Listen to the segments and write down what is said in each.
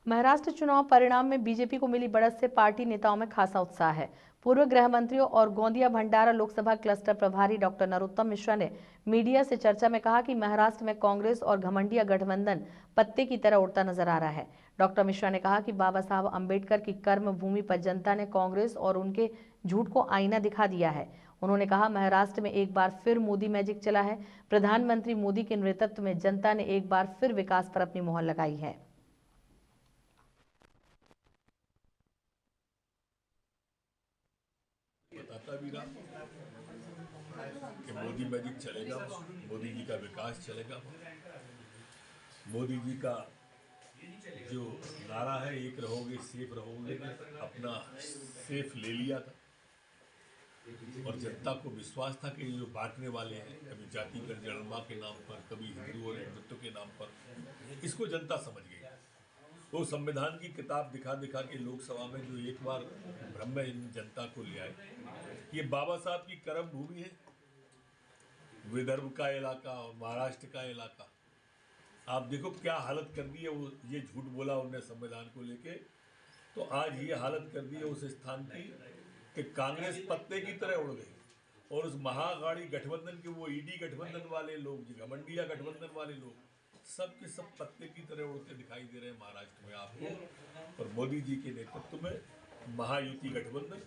महाराष्ट्र चुनाव परिणाम में बीजेपी को मिली बढ़त से पार्टी नेताओं में खासा उत्साह है। पूर्व गृह मंत्रियों और गोंदिया भंडारा लोकसभा क्लस्टर प्रभारी डॉक्टर नरोत्तम मिश्रा ने मीडिया से चर्चा में कहा कि महाराष्ट्र में कांग्रेस और घमंडिया गठबंधन पत्ते की तरह उड़ता नजर आ रहा है। डॉक्टर मिश्रा ने कहा कि बाबा साहब अंबेडकर की कर्म भूमि पर जनता ने कांग्रेस और उनके झूठ को आईना दिखा दिया है। उन्होंने कहा, महाराष्ट्र में एक बार फिर मोदी मैजिक चला है। प्रधानमंत्री मोदी के नेतृत्व में जनता ने एक बार फिर विकास पर अपनी मोहर लगाई है। बताता भी रहा कि मोदी मैजिक चलेगा, मोदी जी का विकास चलेगा। मोदी जी का जो नारा है, एक रहोगे सेफ रहोगे, अपना सेफ ले लिया था और जनता को विश्वास था कि ये जो बांटने वाले हैं, कभी जातिगत जनगणना के नाम पर, कभी हिंदू और हिंदुत्व के नाम पर, इसको जनता समझ गई। वो संविधान की किताब दिखा दिखा के लोकसभा में जो एक बार भ्रम में इन जनता को ले आए, ये बाबा साहब की कर्म भूमि है। विदर्भ का इलाका और महाराष्ट्र का इलाका, आप देखो क्या हालत कर दी है। वो ये झूठ बोला उन्होंने संविधान को लेके, तो आज ये हालत कर दी है उस स्थान की कि कांग्रेस पत्ते की तरह उड़ गई और उस महागाड़ी गठबंधन के वो ईडी गठबंधन वाले लोग, घमंडिया गठबंधन वाले लोग, सब के सब पत्ते की तरह उड़ते दिखाई दे रहे हैं महाराष्ट्र में आपको। और मोदी जी के नेतृत्व में महायुति गठबंधन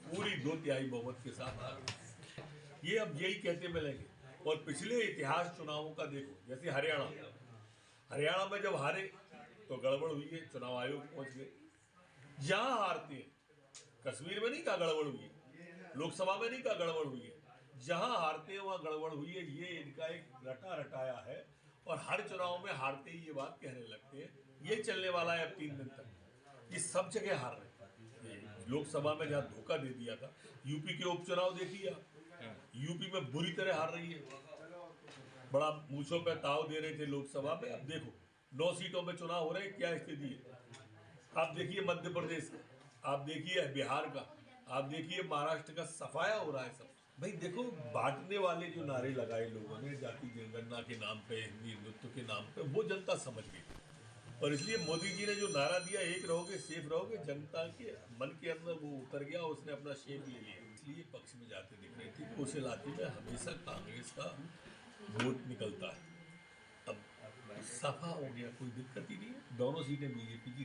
पूरी 2/3 बहुमत के साथ आ गई। ये अब यही कहते मिलेंगे। और पिछले इतिहास चुनावों का देखो, जैसे हरियाणा में जब हारे तो गड़बड़ हुई है, चुनाव आयोग पहुंच गए। जहां हारते हैं, कश्मीर में नहीं कहा गड़बड़ हुई है, लोकसभा में नहीं कहा गड़बड़ हुई है, जहां हारते हैं वहां गड़बड़ हुई है। ये इनका एक रटा रटाया है और हर चुनाव में हारते ही ये बात कहने लगते हैं। ये चलने वाला है अब 3 दिन तक। ये सब जगह हार रहे हैं। लोकसभा में जहां धोखा दे दिया था, यूपी के उपचुनाव देखिए आप, यूपी में बुरी तरह हार रही है। बड़ा मूछों पे ताव दे रहे थे लोकसभा में, अब देखो 9 सीटों में चुनाव हो रहे हैं, क्या स्थिति है। आप देखिए मध्य प्रदेश का, आप देखिए बिहार का, आप देखिए महाराष्ट्र का, सफाया हो रहा है सब। भाई देखो, बांटने वाले जो नारे लगाए लोगों ने जाति जनगणना के नाम पे, हिंदुत्व के नाम पे, वो जनता समझ गई। और इसलिए मोदी जी ने जो नारा दिया, एक रहोगे सेफ रहोगे, जनता के मन के अंदर वो उतर गया, उसने अपना शेप ले लिया। इसलिए पक्ष में जाते दिख रहे थे। उस इलाके में हमेशा कांग्रेस का वोट निकलता है। अब सफा हो गया, कोई दिक्कत ही नहीं है, दोनों सीटें बीजेपी की